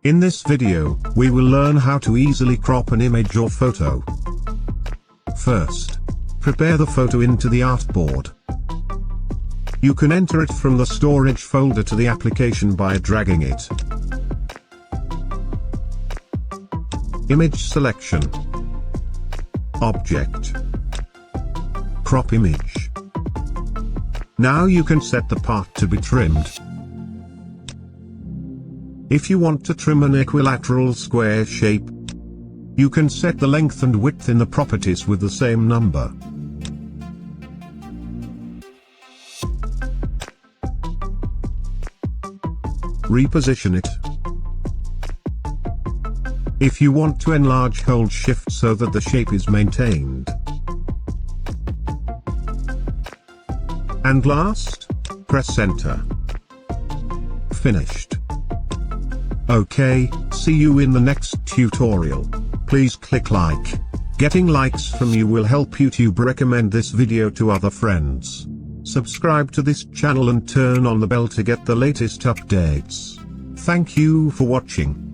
In this video, we will learn how to easily crop an image or photo. First, prepare the photo into the artboard. You can enter it from the storage folder to the application by dragging it. Image selection. Object. Crop image. Now you can set the part to be trimmed. If you want to trim an equilateral square shape, you can set the length and width in the properties with the same number. Reposition it. If you want to enlarge, hold Shift so that the shape is maintained. And last, press Enter. Finished. Okay, see you in the next tutorial. Please click like. Getting likes from you will help YouTube recommend this video to other friends. Subscribe to this channel and turn on the bell to get the latest updates. Thank you for watching.